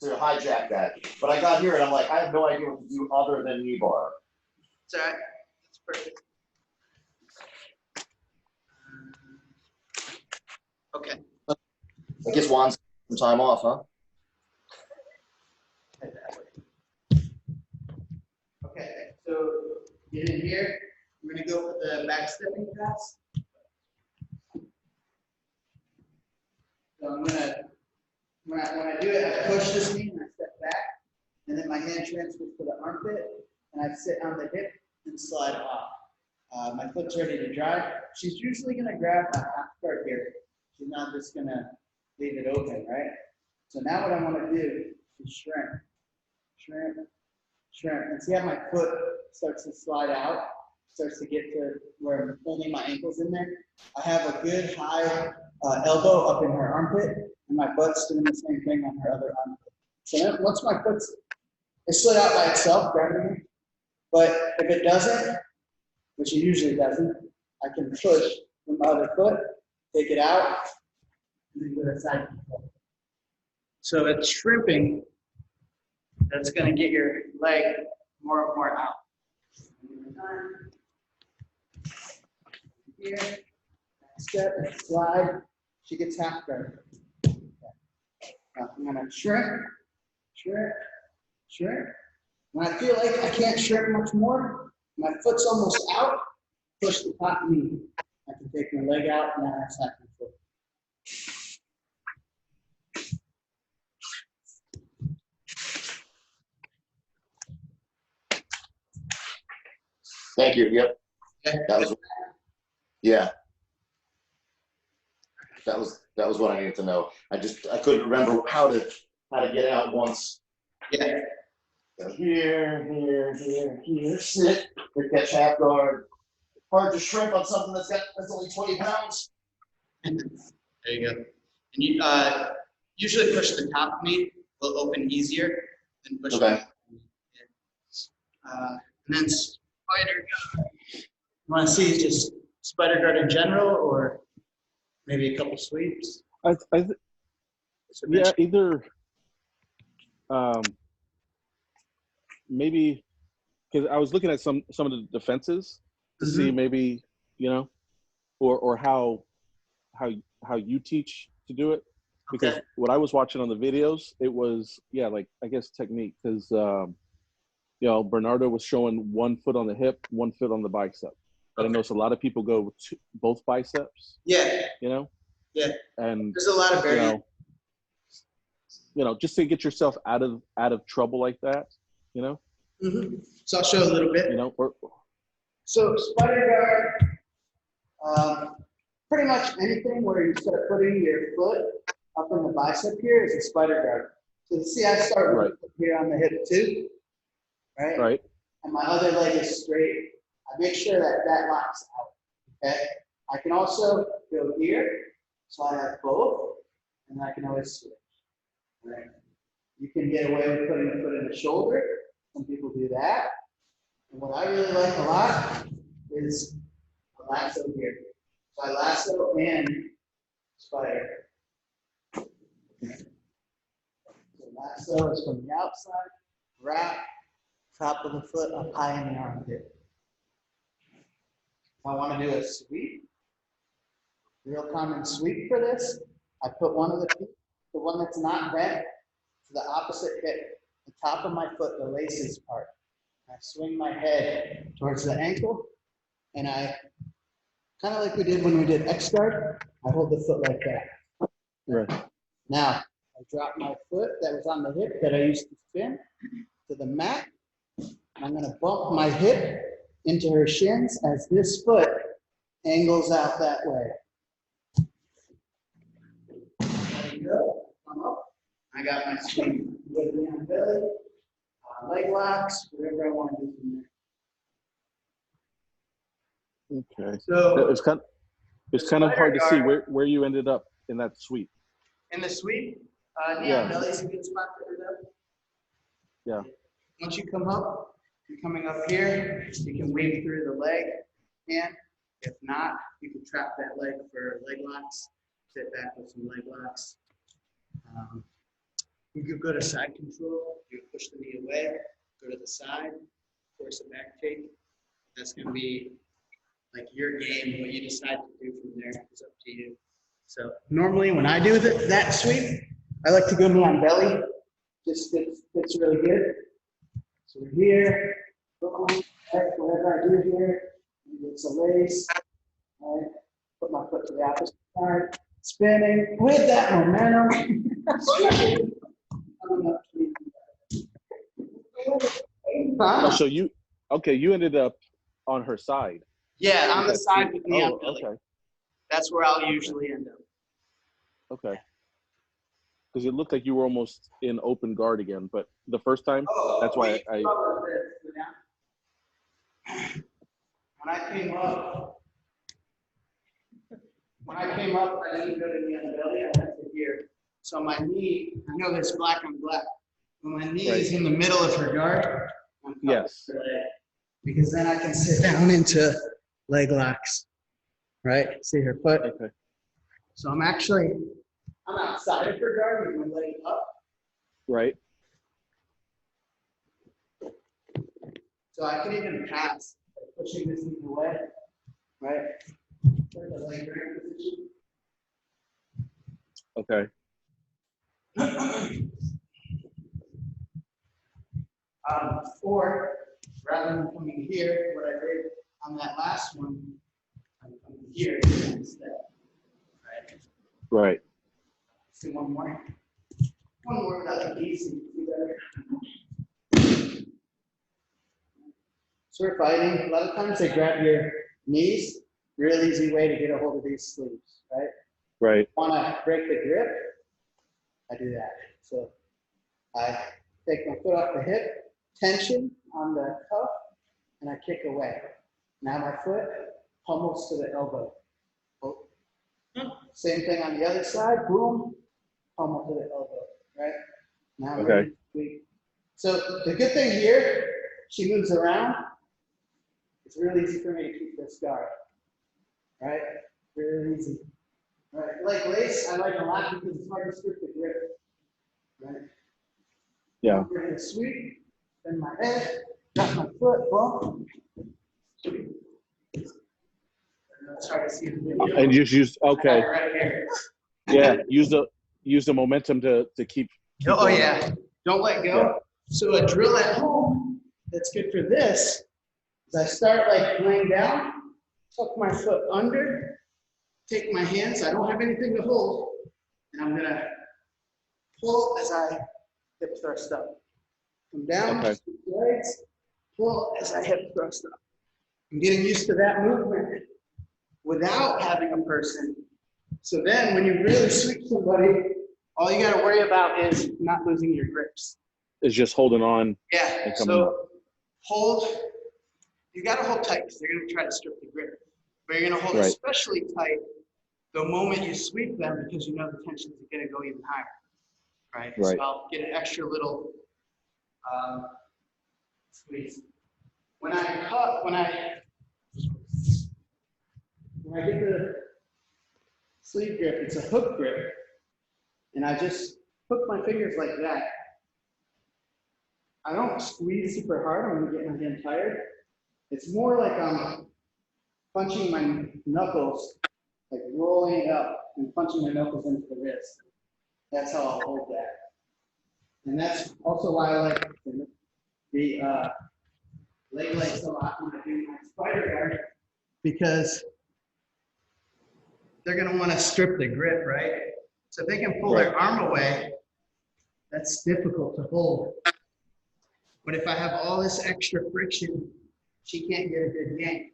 to hijack that. But I got here and I'm like, I have no idea what to do other than knee bar. It's all right. That's perfect. Okay. I guess Juan's some time off, huh? Okay, so get in here. We're gonna go for the back stepping pass. So I'm gonna, when I do it, I push this knee and I step back, and then my hand transfers to the armpit, and I sit on the hip and slide off. My foot's ready to dry. She's usually gonna grab a half guard here. She's not just gonna leave it open, right? So now what I wanna do is shrimp, shrimp, shrimp, and see how my foot starts to slide out, starts to get to where only my ankle's in there. I have a good high elbow up in her armpit, and my butt's doing the same thing on her other armpit. So then once my foot's, it slid out by itself, grabbing me, but if it doesn't, which it usually doesn't, I can push with my other foot, take it out, and then go to side control. So it's shrimping. That's going to get your leg more and more out. Here, step, slide. She gets half guard. Okay. Now I'm going to shrimp, shrimp, shrimp. When I feel like I can't shrimp much more, my foot's almost out, push the top knee. I can take my leg out and now I have side control. Thank you. Yep. That was, yeah. That was what I needed to know. I couldn't remember how to get out once. Yeah. So here, sit, catch half guard. Hard to shrimp on something that's only 20 pounds. There you go. And you usually push the top knee, will open easier than push the and then spider guard. You want to see just spider guard in general, or maybe a couple sweeps? Yeah, either maybe, because I was looking at some of the defenses to see maybe, you know, or how you teach to do it, because what I was watching on the videos, it was, yeah, like, I guess technique, because you know, Bernardo was showing 1 foot on the hip, 1 foot on the bicep. But I noticed a lot of people go to both biceps. Yeah. You know? Yeah. And there's a lot of variation. You know, just to get yourself out of trouble like that, you know? So I'll show a little bit. You know, so spider guard, pretty much anything where you start putting your foot up in the bicep here is a spider guard. So see, I start with here on the hip too, right? Right. And my other leg is straight. I make sure that locks out, okay? I can also go here, so I have both, and I can always switch, right? You can get away with putting a foot in the shoulder. Some people do that. And what I really like a lot is a lasso here. So I lasso and spider. So lasso is from the outside, wrap, top of the foot up high in the armpit. If I want to do a sweep, real common sweep for this, I put one of the feet, the one that's not bent, to the opposite hip, the top of my foot, the laces part. I swing my head towards the ankle, and I, kind of like we did when we did X guard, I hold the foot like that. Right. Now, I drop my foot that was on the hip that I used to spin to the mat. I'm going to bump my hip into her shins as this foot angles out that way. There you go. Come up. I got my swing. With me on belly, leg locks, whatever I want to do from there. Okay. So it's kind of hard to see where you ended up in that sweep. In the sweep, yeah, belly's a good spot to end up. Yeah. Once you come up, you're coming up here, you can weave through the leg, and if not, you can trap that leg for leg locks, sit back with some leg locks. You could go to side control, you push the knee away, go to the side, force a back take. That's going to be like your game. What you decide to do from there is up to you. So normally when I do that sweep, I like to go knee on belly. Just fits really good. So we're here, whatever I do here, it's a lace. Right. Put my foot to the opposite side, spinning with that momentum. So you ended up on her side. Yeah, on the side with me on belly. Okay. That's where I'll usually end up. Okay. Because it looked like you were almost in open guard again, but the first time, that's why I. When I came up, I didn't go to knee on belly. I went to here. So my knee, I know there's black on black. When my knee is in the middle of her guard, I'm yes. Because then I can sit down into leg locks. Right? See her foot. Okay. So I'm outside of her guard with my leg up. Right. So I could even pass, like pushing this knee away. Right? The leg drag position. Okay. Or rather than coming here, what I did on that last one, I'm coming here instead. Right? Right. Let's do one more. One more without the knees. So we're fighting. A lot of times they grab your knees. Real easy way to get a hold of these sleeves, right? Right. Want to break the grip? I do that. So I take my foot off the hip, tension on the cuff, and I kick away. Now my foot pummels to the elbow. Oh. Same thing on the other side, boom, pummel to the elbow, right? Now Okay. So the good thing here, she moves around. It's really easy for me to keep this guard, right? Very easy. Right, like lace, I like a lot because it's hard to strip the grip, right? Yeah. We're gonna sweep, bend my head, drop my foot, boom. It's hard to see the video. And just use okay. Right here. Yeah. Use the momentum to keep Oh going. yeah. Don't let go. Yeah. So a drill at home that's good for this is I start like laying down, tuck my foot under, take my hands, I don't have anything to hold, and I'm gonna pull as I hip thrust up. Come down, Okay. legs, pull as I hip thrust up. I'm getting used to that movement without having a person. So then when you really sweep somebody, all you gotta worry about is not losing your grips. It's just holding on. Yeah, and coming up. so hold, you gotta hold tight because they're gonna try to strip the grip. But you're gonna hold Right. especially tight the moment you sweep them because you know the tension is gonna go even higher, right? Right. So I'll get an extra little squeeze. When I get the sleeve grip, it's a hook grip, and I just hook my fingers like that. I don't squeeze super hard when I get my hand tired. It's more like I'm punching my knuckles, like rolling it up and punching my knuckles into the wrist. That's how I'll hold that. And that's also why I like the leg lights a lot when I do my spider guard, because they're gonna wanna strip the grip, right? So if they can pull their arm away, that's difficult to hold. But if I have all this extra friction, she can't get a good yank.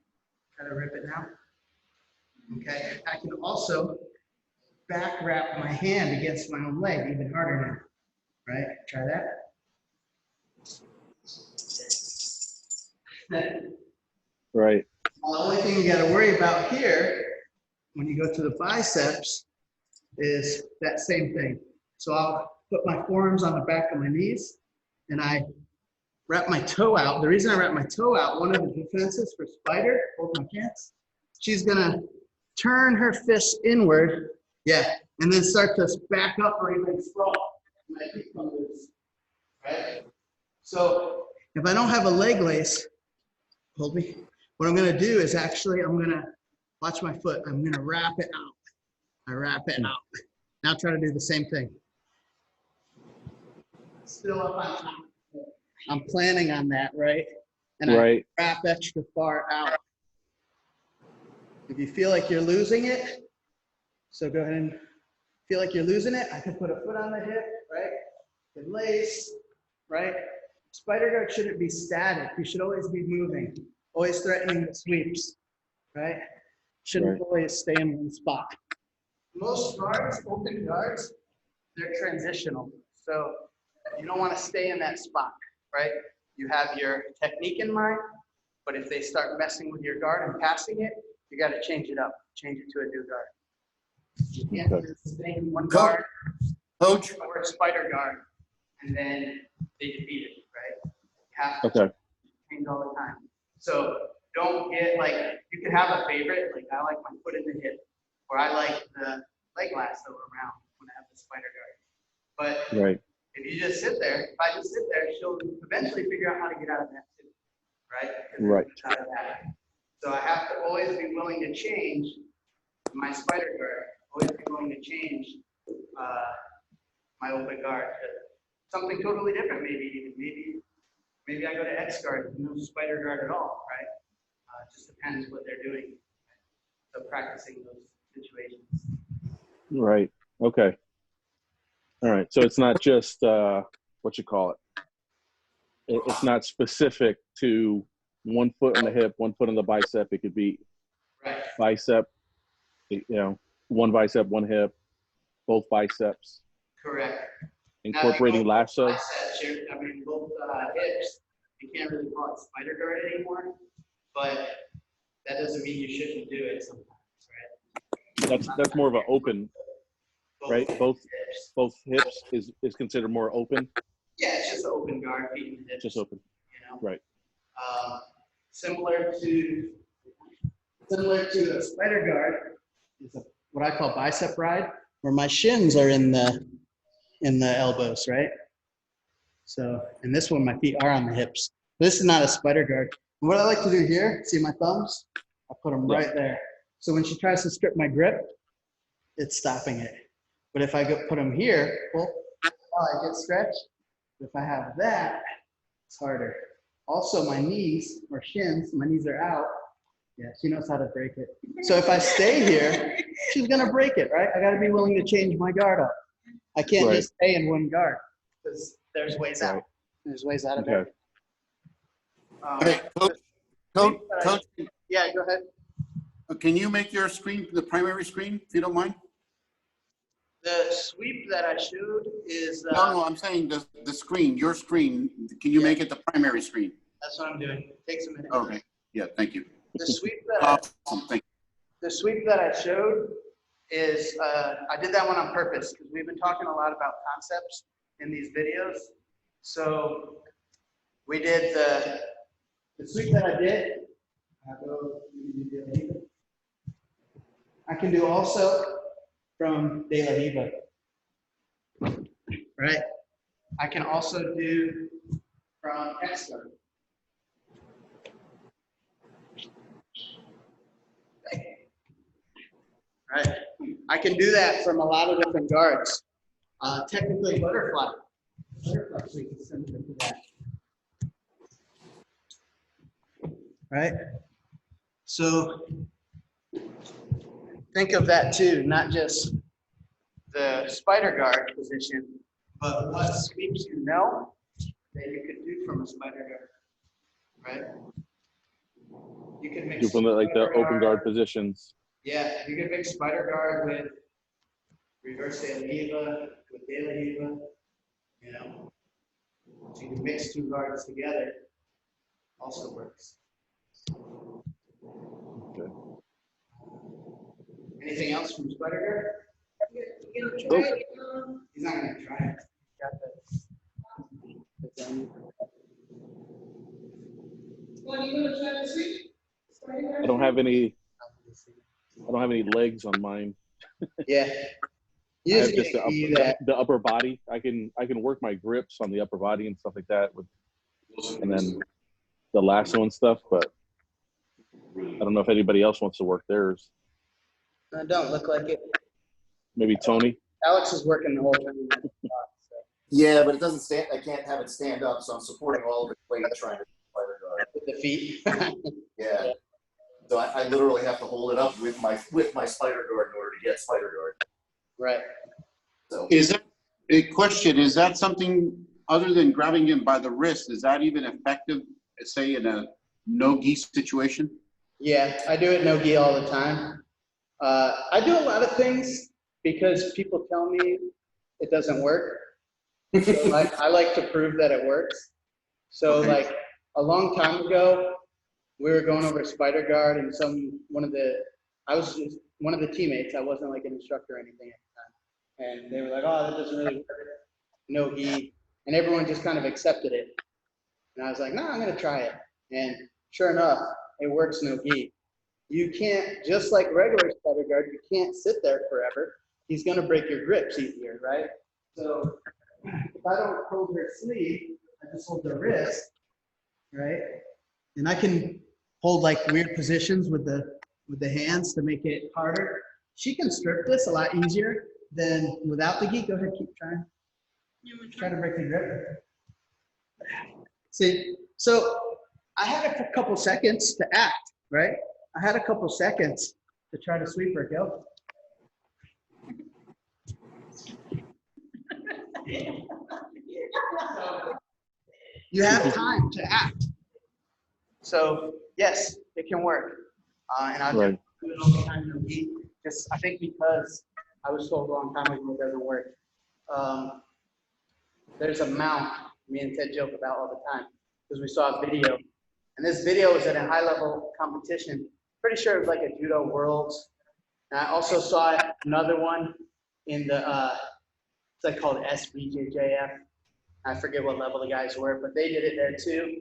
Try to rip it now. Okay, I can also back wrap my hand against my own leg even harder now, right? Try that. Right. The only thing you got to worry about here when you go to the biceps is that same thing. So I'll put my forearms on the back of my knees and I wrap my toe out. The reason I wrap my toe out, one of the defenses for spider, hold my pants, she's gonna turn her fist inward, yeah, and then start to back up or even sprawl. my feet come loose, right? So if I don't have a leg lace, hold me. What I'm gonna do is actually, I'm gonna, watch my foot. I'm gonna wrap it out. I wrap it out. Now try to do the same thing. Still up on top. I'm planning on that, right? And I wrap extra far out. If you feel like you're losing it, so go ahead and feel like you're losing it. I can put a foot on the hip, right? Good lace, right? Spider guard shouldn't be static. You should always be moving, always threatening the sweeps, right? Shouldn't always stay in one spot. Most guards, open guards, they're transitional. So you don't want to stay in that spot, right? You have your technique in mind, but if they start messing with your guard and passing it, you got to change it up, change it to a new guard. You can't just stay in one guard, Coach, or a spider guard, and then they defeat it, right? You have to change all the time. So don't get like, you can have a favorite, like I like my foot in the hip, or I like the leg lats that were around when I have the spider guard. But if you just sit there, if I just sit there, she'll eventually figure out how to get out of that too, right? Right. Out of that. So I have to always be willing to change my spider guard, always be willing to change my open guard to something totally different, maybe I go to X guard, no spider guard at all, right? It just depends what they're doing. So practicing those situations. Right. Okay. All right. So it's not just what you call it. It's not specific to one foot on the hip, one foot on the bicep. It could be bicep, you know, one bicep, one hip, both biceps. Correct. Incorporating lasso. Biceps, I mean, both hips. You can't really call it spider guard anymore, but that doesn't mean you shouldn't do it sometimes, right? That's more of an open, right? Both hips is considered more open. Yeah, it's just an open guard, feet and hips. Just open. You know? Right. Similar to a spider guard is what I call bicep ride, where my shins are in the elbows, right? So, and this one, my feet are on the hips. This is not a spider guard. And what I like to do here, see my thumbs? I put them right there. So when she tries to strip my grip, it's stopping it. But if I put them here, well, I get stretched. If I have that, it's harder. Also, my knees or shins, my knees are out. Yeah, she knows how to break it. So if I stay here, she's gonna break it, right? I gotta be willing to change my guard up. I can't just stay in one guard because there's ways out. There's ways out of it. hey, Coach, Yeah, go ahead. can you make your screen the primary screen, if you don't mind? The sweep that I showed is. No, I'm saying the screen, your screen. Can you make it the primary screen? That's what I'm doing. It takes a minute. Okay. Yeah, thank you. The sweep that Awesome. Thank you. The sweep that I showed is, I did that one on purpose because we've been talking a lot about concepts in these videos. So we did the sweep that I did. I can do also from De La Riva, right? I can also do from X guard. Right. I can do that from a lot of different guards. Technically, butterfly. Butterfly sweep is similar to that. Right? So think of that too, not just the spider guard position, but what sweeps you know that you could do from a spider guard. Right? You can mix from the open guard positions. Yeah, you can mix spider guard with reverse De La Riva, with De La Riva, you know. So you can mix two guards together, also works. Okay. Anything else from spider guard? He's not going to try it. I don't have any legs on mine. Yeah. You I just have just gotta see that. the upper body. I can work my grips on the upper body and stuff like that with, and then the lasso and stuff. But I don't know if anybody else wants to work theirs. Don't look like it. Maybe Tony. Alex is working the whole time. So. Yeah, but it doesn't stand. I can't have it stand up, so I'm supporting all of the weight trying to spider guard. With the feet. Yeah. So I literally have to hold it up with my spider guard in order to get spider guard. Right. So Is that a question? Is that something other than grabbing him by the wrist? Is that even effective, say, in a no-gi situation? Yeah, I do it no gi all the time. I do a lot of things because people tell me it doesn't work. So I like to prove that it works. So Okay. like a long time ago, we were going over spider guard, and I was just one of the teammates. I wasn't like an instructor or anything at the time. And they were like, "Oh, that doesn't really work, no gi," and everyone just kind of accepted it. And I was like, "No, I'm gonna try it." And sure enough, it works no gi. You can't, just like regular spider guard, you can't sit there forever. He's gonna break your grips easier, right? So if I don't hold her sleeve, I just hold the wrist, right? And I can hold like weird positions with the hands to make it harder. She can strip this a lot easier than without the gi. Go ahead, keep trying. Try to break the grip. See, so I had a couple seconds to act, right? I had a couple seconds to try to sweep her. Go. You have time to act. So yes, it can work. And I'll Right. do it all the time in the week. Just I think because I was told a long time ago it doesn't work. There's a mount me and Ted joke about all the time because we saw a video. And this video was at a high level competition. Pretty sure it was like a judo worlds. And I also saw another one in the it's like called SBJJF. I forget what level the guys were, but they did it there too.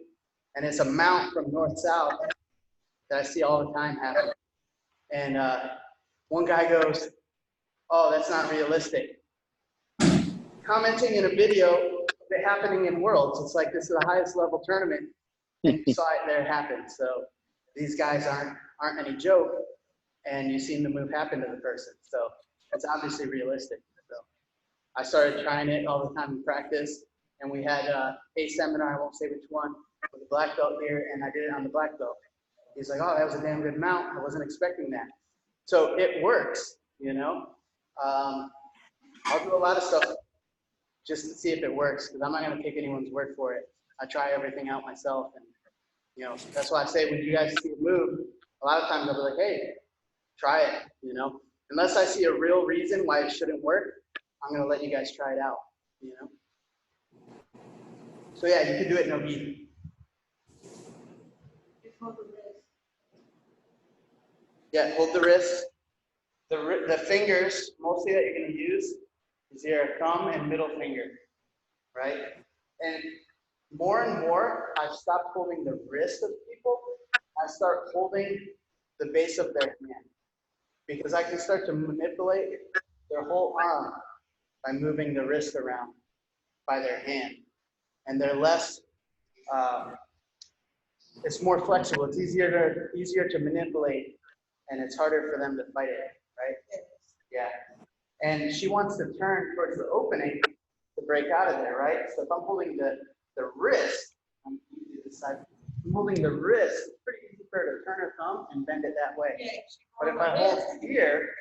And it's a mount from north-south that I see all the time happen. And one guy goes, "Oh, that's not realistic." Commenting in a video of it happening in Worlds. It's like this is the highest level tournament, and you saw it there happen. So these guys aren't any joke, and you've seen the move happen to the person. So it's obviously realistic. So I started trying it all the time in practice, and we had a seminar, I won't say which one, with a black belt here, and I did it on the black belt. He's like, "Oh, that was a damn good mount. I wasn't expecting that." So it works, you know. I'll do a lot of stuff just to see if it works, because I'm not going to take anyone's word for it. I try everything out myself, and you know, that's why I say when you guys see a move, a lot of times I'll be like, "Hey, try it," you know. Unless I see a real reason why it shouldn't work, I'm going to let you guys try it out, you know. So yeah, you can do it no gi. Yeah, hold the wrist. The fingers, mostly that you're going to use, is your thumb and middle finger, right? And more, I've stopped holding the wrist of people. I start holding the base of their hand, because I can start to manipulate their whole arm by moving the wrist around by their hand. And they're less, it's more flexible. It's easier to manipulate, and it's harder for them to fight it, right? Yeah. And she wants to turn towards the opening to break out of there, right? So if I'm holding the wrist, I'm holding the wrist, it's pretty easy for her to turn her thumb and bend it that way. But if I hold here,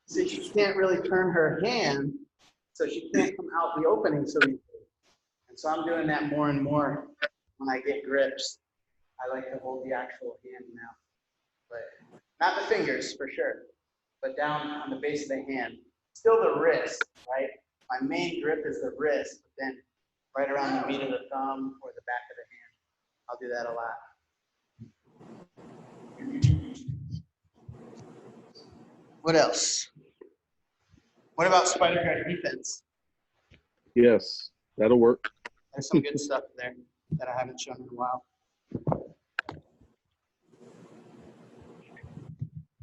see, she can't really turn her hand, so she can't come out the opening so easily. And so I'm doing that more and more when I get grips. I like to hold the actual hand now. But not the fingers, for sure, but down on the base of the hand. Still the wrist, right? My main grip is the wrist, but then right around the meat of the thumb or the back of the hand. I'll do that a lot. What else? What about spider guard defense? Yes, that'll work. There's some good stuff there that I haven't shown in a while.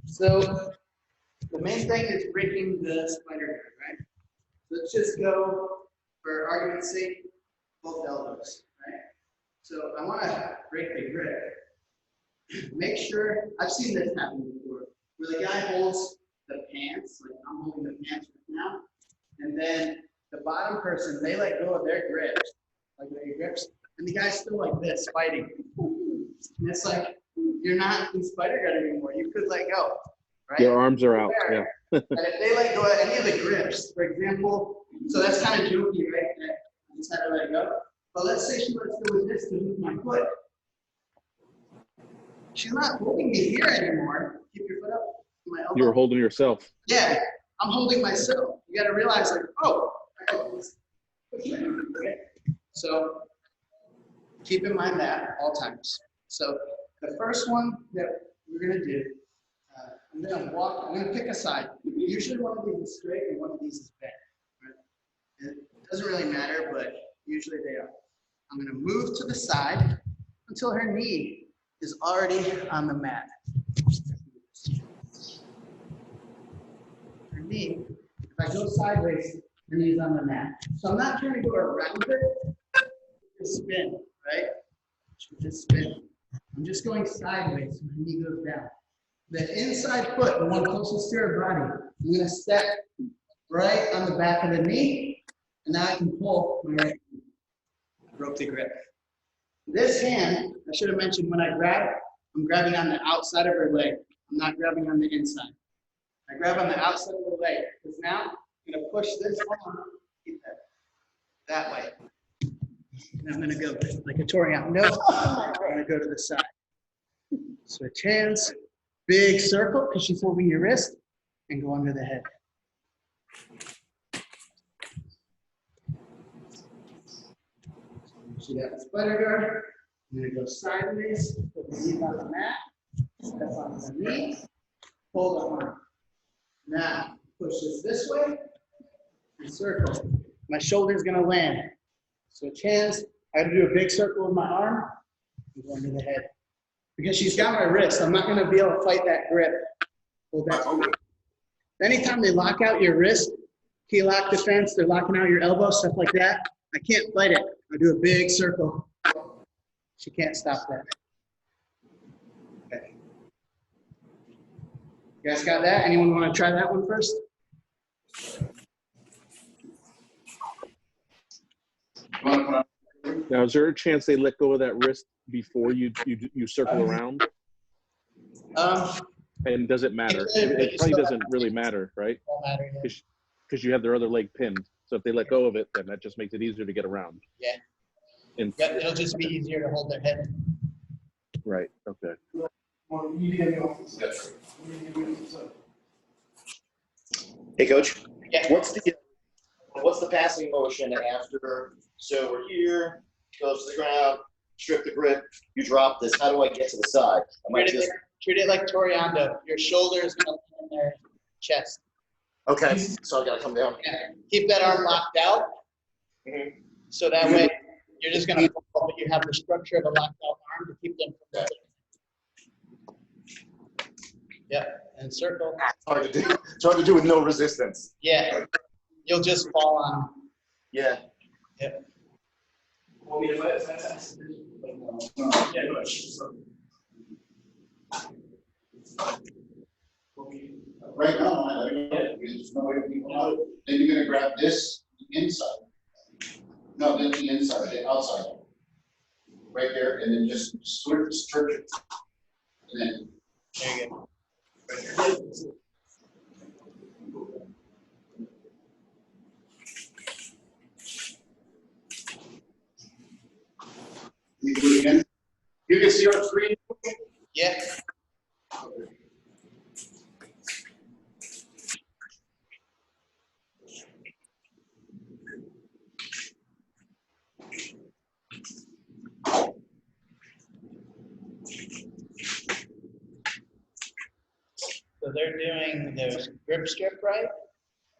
So the main thing is breaking the spider guard, right? Let's just go, for argument's sake, both elbows, right? So I want to break the grip. Make sure, I've seen this happen before, where the guy holds the pants, like I'm holding the pants right now, and then the bottom person, they let go of their grips, like their grips, and the guy's still like this, fighting. And it's like, you're not in spider guard anymore. You could let go, right? Your arms are out, yeah. And if they let go of any of the grips, for example, so that's kind of jokey, right? I just had to let go. But let's say she lets go with this to move my foot. She's not holding me here anymore. Keep your foot up. My elbow. You were holding yourself. Yeah, I'm holding myself. You got to realize, like, oh, okay. So keep in mind that all times. So the first one that we're gonna do, I'm gonna pick a side. Usually one of these is straight and one of these is bent. Right? It doesn't really matter, but usually they are. I'm gonna move to the side until her knee is already on the mat. Her knee, if I go sideways, her knee is on the mat. So I'm not trying to go around her, just spin, right? Just spin. I'm just going sideways so her knee goes down. The inside foot, the one closest to her body, I'm gonna step right on the back of the knee, and now I can pull my right knee. I broke the grip. This hand, I should have mentioned when I grab, I'm grabbing on the outside of her leg. I'm not grabbing on the inside. I grab on the outside of the leg, because now I'm gonna push this arm, keep that way. And I'm gonna go like a Toriano. I'm gonna go to the side. Switch hands, big circle, because she's holding your wrist, and go under the head. She got the spider guard. I'm gonna go sideways, put the knee on the mat, step on the knee, hold the arm. Now, push this way, and circle. My shoulder's gonna land. Switch hands. I gotta do a big circle with my arm and go under the head. Because she's got my wrist, I'm not gonna be able to fight that grip. Hold that. Anytime they lock out your wrist, key lock defense, they're locking out your elbow, stuff like that, I can't fight it. I do a big circle. She can't stop that. Okay. You guys got that? Anyone want to try that one first? Now, is there a chance they let go of that wrist before you circle around? And does it matter? It probably doesn't really matter, right? Because you have their other leg pinned. So if they let go of it, then that just makes it easier to get around. Yeah. It'll just be easier to hold their head. Right. Okay. Hey, Coach. Yeah. What's the passing motion after? So we're here, goes to the ground, strip the grip, you drop this. How do I get to the side? Treat it like Toriano. Your shoulder is going to be in their chest. Okay, so I got to come down. Yeah. Keep that arm locked out. Mm-hmm. So that way you're just going to pull, but you have the structure of a locked out arm to keep them from Yep, and circle. It's hard to do. It's hard to do with no resistance. Yeah, you'll just fall on. Yeah. Yep. Right now, there's no way to people out. Then you're gonna grab this inside. No, then the inside, the outside. Right there, and then just stretch it. And then. There you go. You do it again. You can see our screen? Yeah. So they're doing the grip strip right.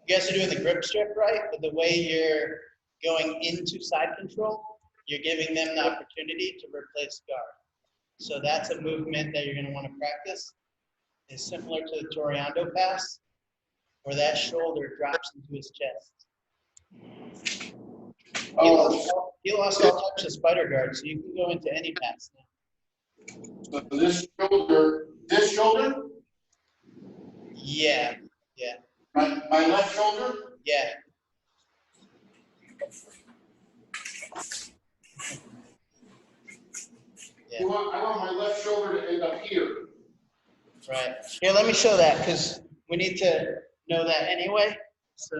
You guys are doing the grip strip right, but the way you're going into side control, you're giving them the opportunity to replace guard. So that's a movement that you're going to want to practice. It's similar to the Toriano pass, where that shoulder drops into his chest. He lost all touch of spider guard, so you can go into any pass now. So this shoulder, Yeah, my left shoulder, yeah. I want my left shoulder to end up here. Right. Here, let me show that because we need to know that anyway. So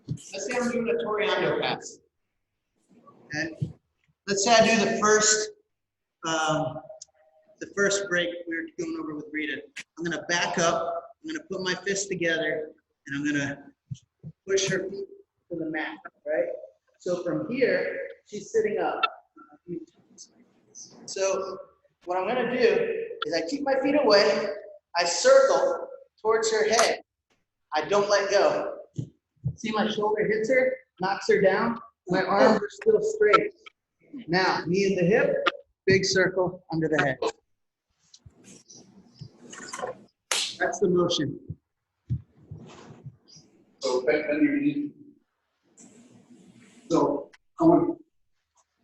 let's say I'm doing a Toriando pass. Okay. Let's say I do the first break we were going over with Rita. I'm gonna back up. I'm gonna put my fists together, and I'm gonna push her feet to the mat. Right. So from here, she's sitting up. So what I'm gonna do is I keep my feet away, I circle towards her head. I don't let go. See my shoulder hits her, knocks her down, my arms are still straight. Now, knee in the hip, big circle under the head. That's the motion. So bend your knee. So I want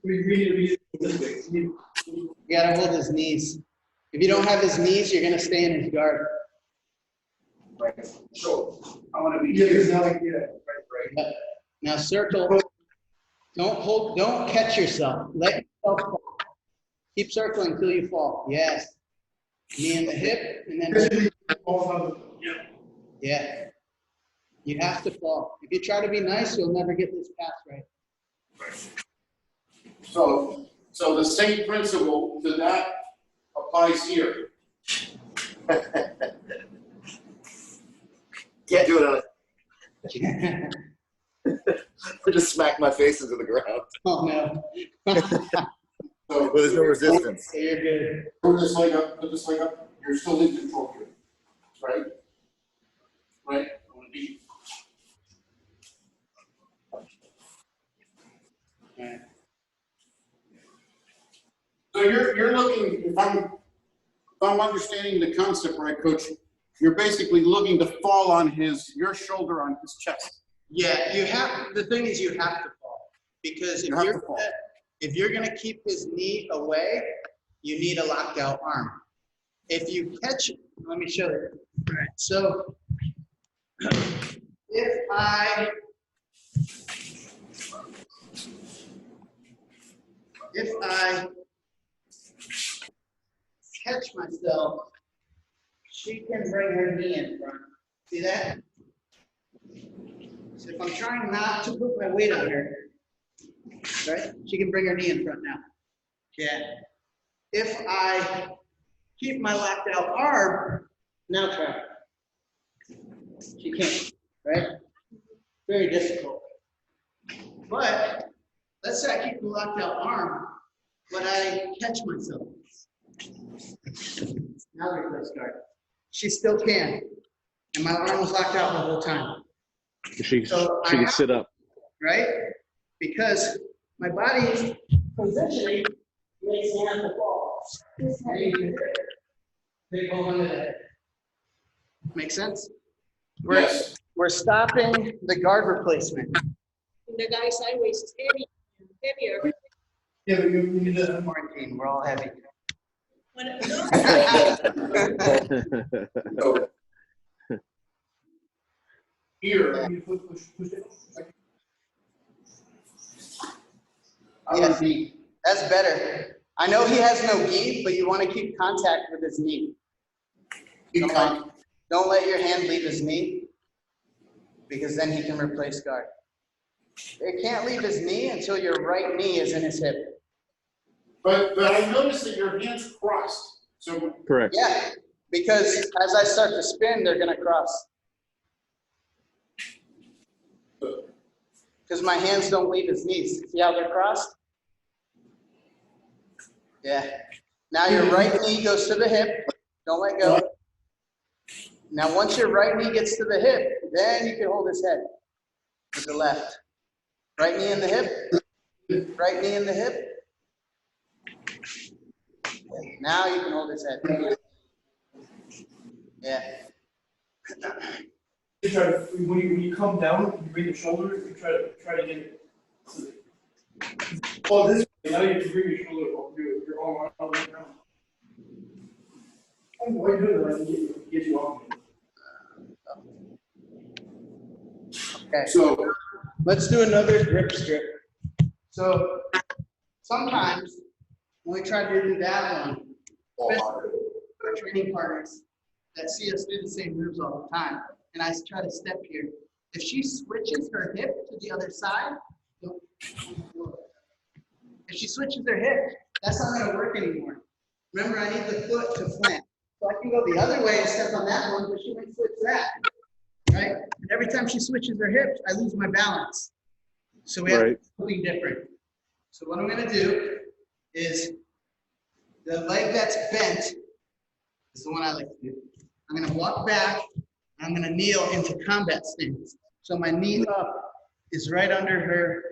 we really this way. You gotta hold his knees. If you don't have his knees, you're gonna stay in his guard. Right. So I want to be here. Right. Now circle. Don't catch yourself. Let yourself fall. Keep circling until you fall. Yes. Knee in the hip, and then yeah. You have to fall. If you try to be nice, you'll never get this pass right. So the same principle to that applies here. Can't do it on it. I just smacked my face into the ground. Oh no. So Well, there's no resistance. You're good. put this leg up, You're still in control here, right? Right? I want to be. Right. So you're looking, if I'm understanding the concept right, Coach, you're basically looking to fall on your shoulder on his chest. Yeah, you have. The thing is, you have to fall because if you're gonna keep his knee away, you need a locked out arm. If you catch it, let me show you. All right. So if I catch myself, she can bring her knee in front. See that? So if I'm trying not to put my weight on her, right? She can bring her knee in front now. Yeah. If I keep my locked out arm, now try. She can't, right? Very difficult. But let's say I keep the locked out arm, but I catch myself. Now there's no start. She still can. And my arm was locked out the whole time. She can sit up. Right? Because my body positioning makes me have to fall. They go under the head. Make sense? Yes. We're stopping the guard replacement. The guy sideways is heavier. Yeah, but you need to quarantine. We're all heavy. Here. Yes, that's better. I know he has no gi, but you want to keep contact with his knee. Don't let your hand leave his knee, because then he can replace guard. It can't leave his knee until your right knee is in his hip. But I noticed that your hands crossed. So Correct. Yeah, because as I start to spin, they're going to cross. Because my hands don't leave his knees. See how they're crossed? Yeah. Now your right knee goes to the hip. Don't let go. Now once your right knee gets to the hip, then you can hold his head with the left. Right knee in the hip. Right knee in the hip. Now you can hold his head. Yeah. You try to, when you come down, you bring the shoulder, you try to get it. Well, this way, now you have to bring your shoulder, your arm all the way down. I'm way good at that, get you off. Okay. So, Let's do another grip strip. So sometimes when we try to do that one, especially our training partners that see us do the same moves all the time, and I try to step here. If she switches her hip to the other side, if she switches her hip, that's not going to work anymore. Remember, I need the foot to plant. So I can go the other way and step on that one, but she might switch that. Right? And every time she switches her hips, I lose my balance. So we have to do something different. So what I'm going to do is the leg that's bent is the one I like to do. I'm going to walk back, and I'm going to kneel into combat stance. So my knee up is right under her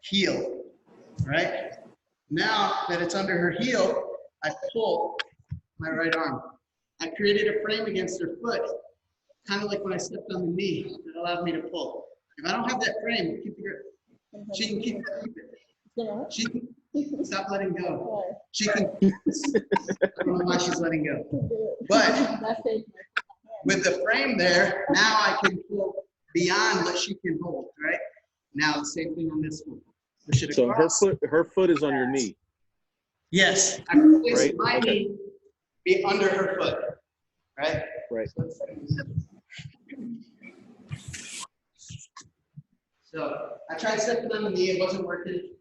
heel, right? Now that it's under her heel, I pull my right arm. I created a frame against her foot, kind of like when I stepped on the knee that allowed me to pull. If I don't have that frame, keep the grip. She can keep it. She can stop letting go. She can. I don't know why she's letting go. But with the frame there, now I can pull beyond what she can hold, right? Now the same thing on this one. Push it So across. her foot is on your knee. Yes, I can place Right, my okay. knee be under her foot, right? Right. So I tried stepping on the knee, it wasn't working.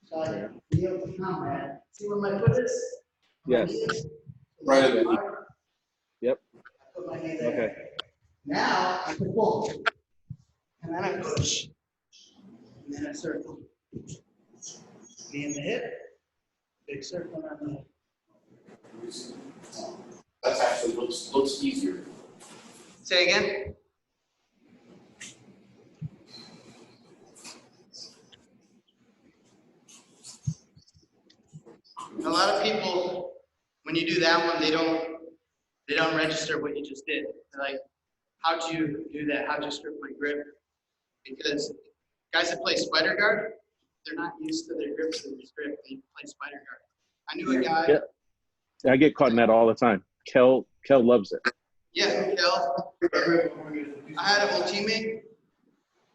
So I kneeled to combat. See where my foot is? My Yes. knee is? Right at the knee. Yep. I put my knee there. Okay. Now I can pull. And then I push. And then I circle. Knee in the hip. Big circle on the hip. that actually looks easier. Say again. A lot of people, when you do that one, they don't register what you just did. They're like, how'd you do that? How'd you strip my grip? Because guys that play spider guard, they're not used to their grips and their grip. They play spider guard. I knew a guy. Yeah. I get caught in that all the time. Kel loves it. Yeah, Kel. I had an old teammate.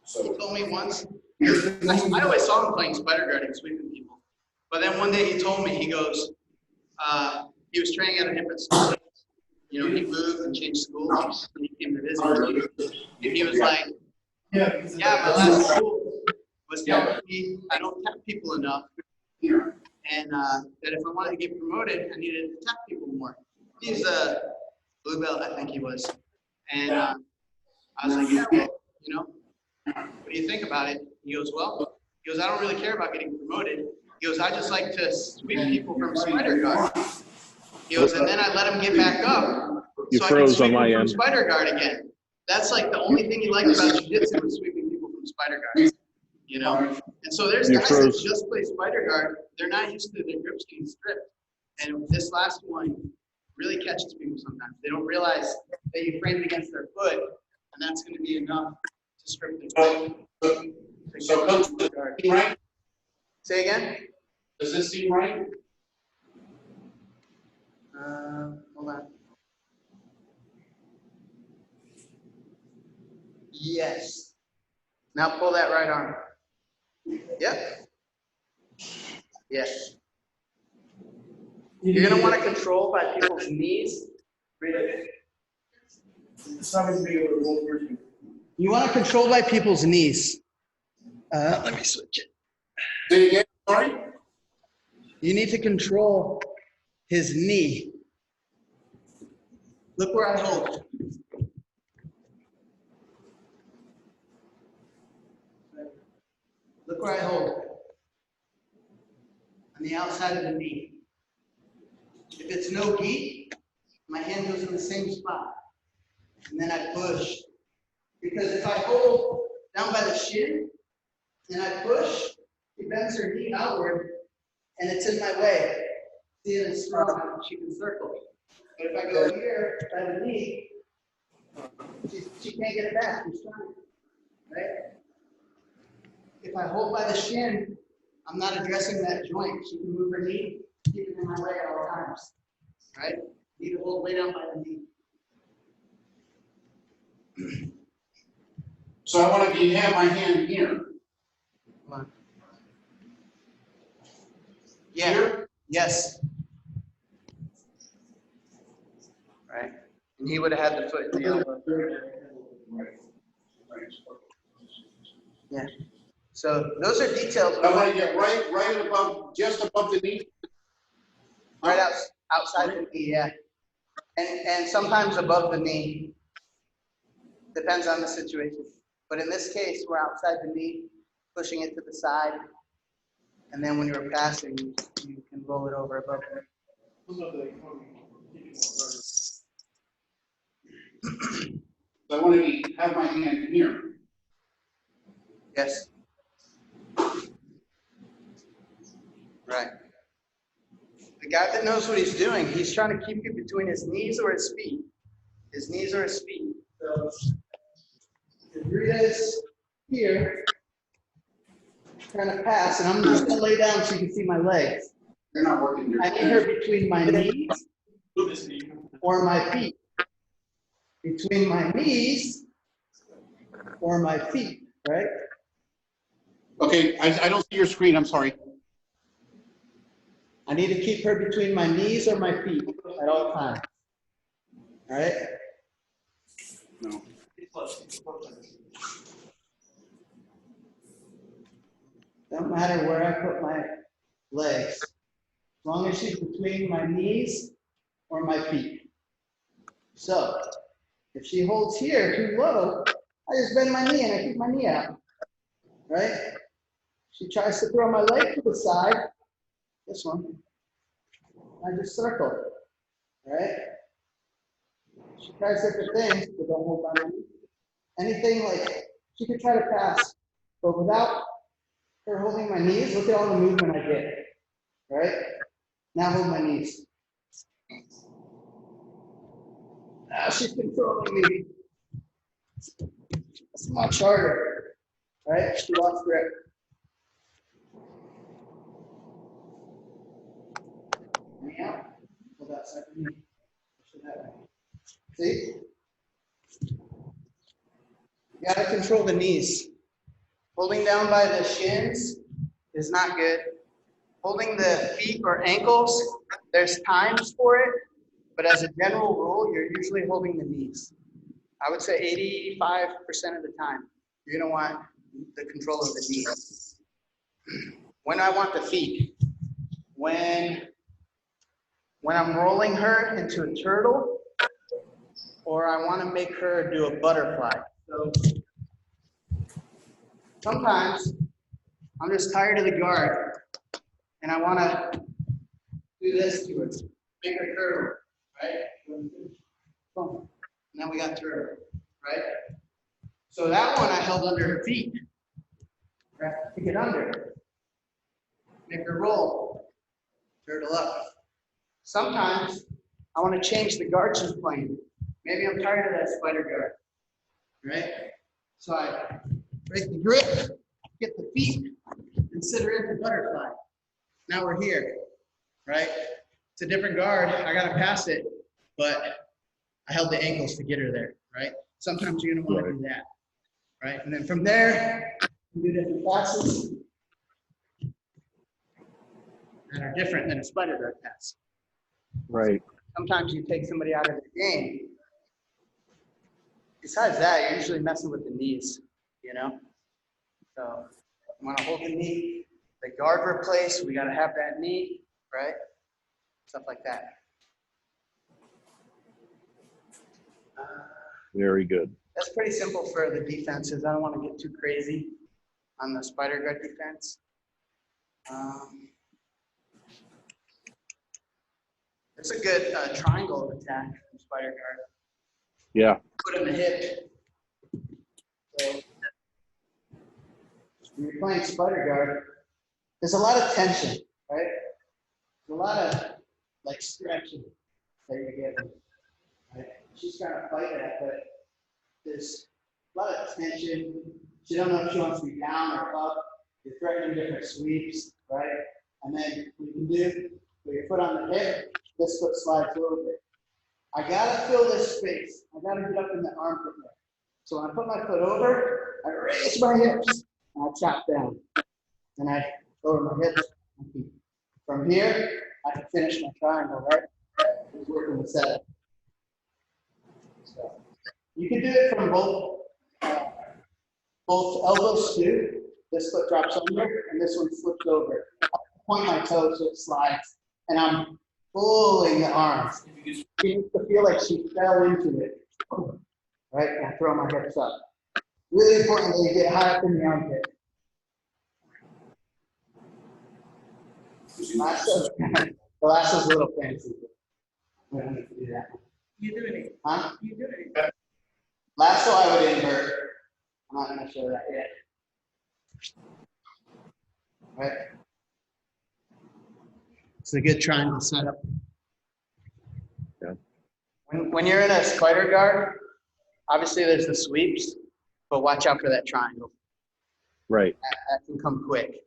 He told me once. I always saw him playing spider guard and sweeping people. But then one day he told me, he goes, he was training at a different school. You know, he moved and changed schools. And he came to visit me. And he was like, yeah, my last school was telling me I don't tap people enough. And that if I wanted to get promoted, I needed to tap people more. He's a blue belt, I think he was. And I was like, yeah, well, you know, what do you think about it? He goes, well, he goes, I don't really care about getting promoted. He goes, I just like to sweep people from spider guard. He goes, and then I let him get back up so I can sweep him from spider guard again. That's like the only thing he liked about jiu-jitsu was sweeping people from spider guard. You know? And so there's guys that just play spider guard. They're not used to their grips getting stripped. And this last one really catches people sometimes. They don't realize that you frame it against their foot, and that's going to be enough to strip their grip. So Coach, does this seem right? Say again? Does this seem right? Hold on. Yes. Now pull that right arm. Yep. Yes. You're going to want to control by people's knees. You want to control by people's knees. Let me switch it. Say again, sorry? You need to control his knee. Look where I hold. Look where I hold. On the outside of the knee. If it's no gi, my hand goes in the same spot. And then I push. Because if I hold down by the shin and I push, he bends her knee outward and it's in my way. See, and it's strong, she can circle. But if I go here by the knee, She can't get it back. She's trying, right? If I hold by the shin, I'm not addressing that joint. She can move her knee, keep it in my way at all times, right? Need to hold way down by the knee. So I want to have my hand here. Come on. Yeah. Here? Yes. Right. And he would have had the foot in the elbow. Yeah. So those are details. I want to get right above, just above the knee. Right outside the knee, yeah. And sometimes above the knee. Depends on the situation. But in this case, we're outside the knee, pushing it to the side. And then when you're passing, you can roll it over above it. So I want to have my hand here. Yes. Right. The guy that knows what he's doing, he's trying to keep you between his knees or his feet. His knees or his feet. So if Rita's here, trying to pass, and I'm just going to lay down so you can see my legs. You're not working here. I need her between my knees or my feet. Between my knees or my feet, right? Okay, I don't see your screen. I'm sorry. I need to keep her between my knees or my feet at all times. All right? No. Don't matter where I put my legs, as long as she's between my knees or my feet. So, if she holds here too low, I just bend my knee and I keep my knee out, right? She tries to throw my leg to the side, this one, I just circle, right? She tries different things, but don't hold my knee. Anything like, she could try to pass, but without her holding my knees, look at all the movement I get, right? Now hold my knees. Now she's controlling me. It's much harder, right? She lost grip. Knee out. Hold that second knee. Push it that way. See? You gotta control the knees. Holding down by the shins is not good. Holding the feet or ankles, there's times for it, but as a general rule, you're usually holding the knees. I would say 85% of the time, you're gonna want the control of the knees. When I want the feet, when I'm rolling her into a turtle, or I wanna make her do a butterfly. So sometimes I'm just tired of the guard and I want to do this to her, make her turtle, right? Boom. Now we got turtle, right? So that one I held under her feet. Right? Pick it under. Make her roll. Turtle up. Sometimes I want to change the guard she's playing. Maybe I'm tired of that spider guard, right? So I break the grip, get the feet, and sit her into butterfly. Now we're here, right? It's a different guard. I got to pass it, but I held the ankles to get her there, right? Sometimes you're going to want to do that, right? And then from there, we do different passes that are different than a spider guard pass. Right. Sometimes you take somebody out of the game. Besides that, you're usually messing with the knees, you know? So you want to hold the knee, the guard replace, we got to have that knee, right? Stuff like that. Very good. That's pretty simple for the defenses. I don't want to get too crazy on the spider guard defense. It's a good triangle attack from spider guard. Yeah. Put in the hip. So when you're playing spider guard, there's a lot of tension, right? There's a lot of like stretching that you're getting. Right? She's trying to fight that, but there's a lot of tension. She don't know if she wants to be down or up. You're threatening different sweeps, right? And then what you can do, put your foot on the hip, this foot slides over. I gotta fill this space. I gotta get up in the armpit there. So when I put my foot over, I raise my hips, and I chop down. And I lower my hips. From here, I can finish my triangle, right? Just working the setup. So you can do it from both elbows too. This foot drops under, and this one flips over. I point my toes so it slides, and I'm pulling the arms. She needs to feel like she fell into it, right? And I throw my hips up. Really important that you get high up in the armpit. The last was a little fancy. We don't need to do that. You doing it? Huh? You doing it? Lasso I would invert. I'm not going to show that yet. Right? It's a good triangle setup. Yeah. When you're in a spider guard, obviously there's the sweeps, but watch out for that triangle. Right. That can come quick.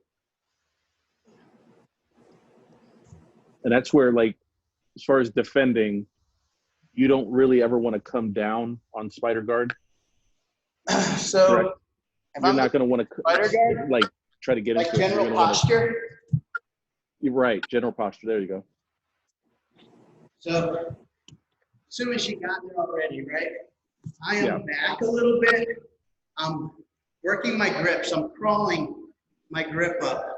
And that's where, like, as far as defending, you don't really ever want to come down on spider guard. So Correct. if You're I'm not going to want to spider guard, like try to get like into it. general posture. You're right. General posture. There you go. So as soon as she got there already, right? I am Yeah. back a little bit. I'm working my grips. I'm crawling my grip up.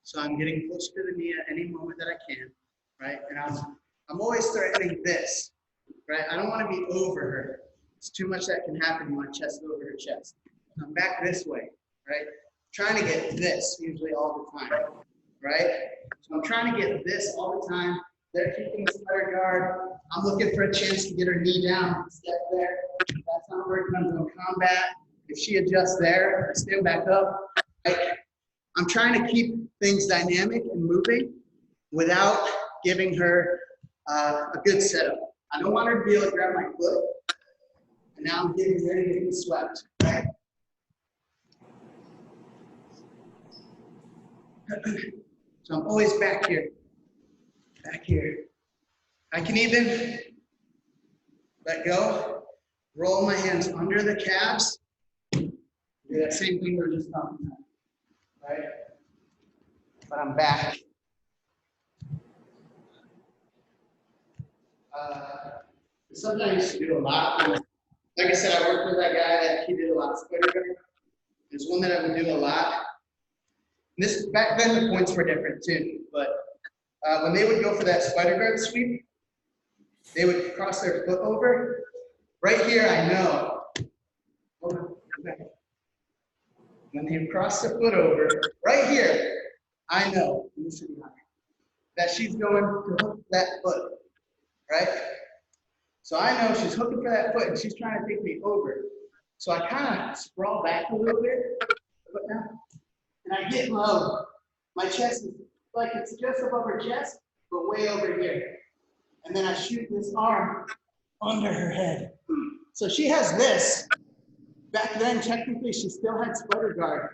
So I'm getting close to the knee at any moment that I can, right? And I'm always threatening this, right? I don't want to be over her. It's too much that can happen. You want chest over her chest. I'm back this way, right? Trying to get this usually all the time, right? So I'm trying to get this all the time. They're keeping the spider guard. I'm looking for a chance to get her knee down, step there. That's not working. I'm doing combat. If she adjusts there, I stand back up. Right? I'm trying to keep things dynamic and moving without giving her a good setup. I don't want her to be able to grab my foot. And now I'm getting ready to get swept. Right? So I'm always back here. Back here. I can even let go, roll my hands under the calves. Do that same thing we were just talking about. Right? But I'm back. Something I used to do a lot. Like I said, I worked with that guy that he did a lot of spider guard. There's one that I would do a lot. This back then the points were different too, but when they would go for that spider guard sweep, they would cross their foot over. Right here, I know. When they cross the foot over, right here, I know, that she's going to hook that foot, right? So I know she's hooking for that foot and she's trying to take me over. So I kind of sprawl back a little bit, and I get low. My chest is like it's just above her chest, but way over here. And then I shoot this arm under her head. So she has this. Back then, technically, she still had spider guard.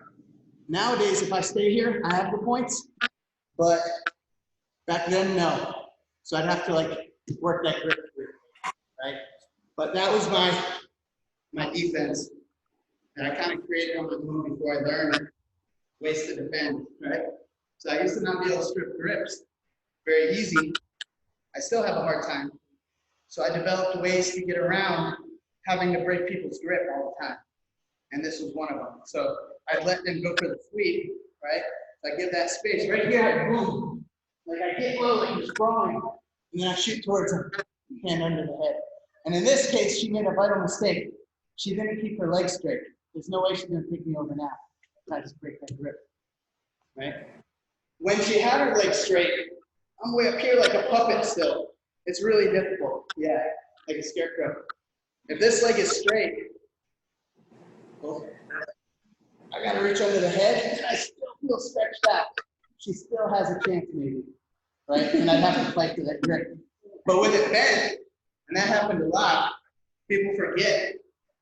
Nowadays, if I stay here, I have the points. But back then, no. So I'd have to like work that grip, right? But that was my defense. And I kind of created on my own before I learned ways to defend, right? So I used to not be able to strip grips very easy. I still have a hard time. So I developed ways to get around having to break people's grip all the time. And this was one of them. So I let them go for the sweep, right? So I give that space right here, boom. Like I get low, like you're sprawling, and then I shoot towards him, hand under the head. And in this case, she made a vital mistake. She didn't keep her legs straight. There's no way she's gonna pick me over now. I just break that grip, right? When she had her legs straight, I'm way up here like a puppet still. It's really difficult, yeah, like a scarecrow. If this leg is straight, I gotta reach under the head, and I still feel stretched out. She still has a chance maybe, right? And I'd have to fight for that grip. But with it bent, and that happened a lot, people forget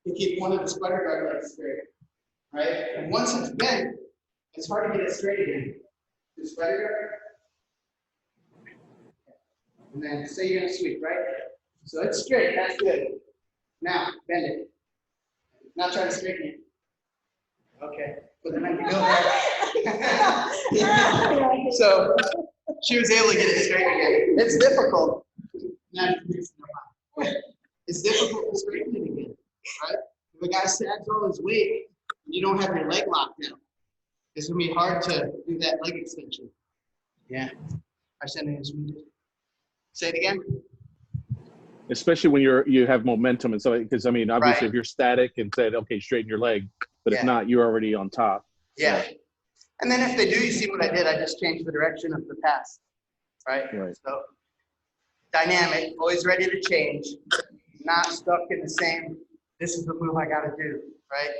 to keep one of the spider guard legs straight, right? And once it's bent, it's hard to get it straight again. The spider guard. And then say you're gonna sweep, right? So it's straight, that's good. Now, bend it. Not try to straighten it. Okay, but then I can go back. So she was able to get it straight again. It's difficult. It's difficult to straighten it again, right? If a guy sags all his weight and you don't have your leg locked down, it's gonna be hard to do that leg extension. Yeah. Our sending is wounded. Say it again. Especially when you have momentum and stuff, because I mean, obviously, Right. if you're static and said, okay, straighten your leg, but if Yeah. not, you're already on top. Yeah. And then if they do, you see what I did? I just changed the direction of the pass, right? Right. So dynamic, always ready to change, not stuck in the same, this is the move I got to do, right?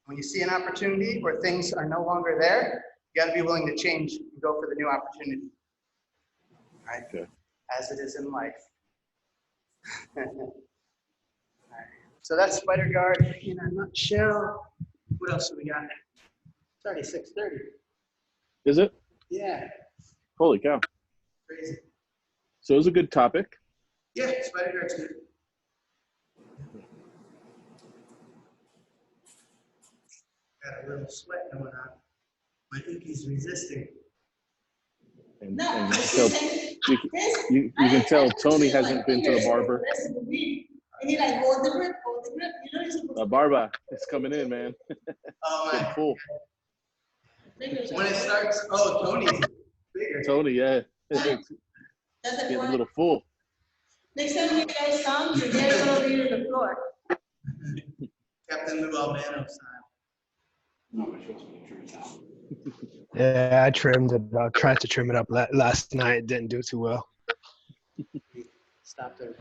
When you see an opportunity where things are no longer there, you got to be willing to change and go for the new opportunity, right? Okay. As it is in life. All right. So that's spider guard in a nutshell. What else do we got? It's already 6:30. Is it? Yeah, Holy cow. crazy. So it was a good topic. Yeah, spider guard's good. Got a little sweat going on. My pinky's resisting. And, No, and I so said, you can tell Tony hasn't been to the barber. And he like, hold the grip, you know you're supposed to. Barber, it's coming in, man. Oh Getting my. full. When it starts, oh, Tony's bigger. Tony, yeah. That's Getting the a point. little full. Next time you guys come, you're gonna be on the floor. Captain Lou Albano style. Yeah, I trimmed it. I tried to trim it up last night. It didn't do too well. Stop there.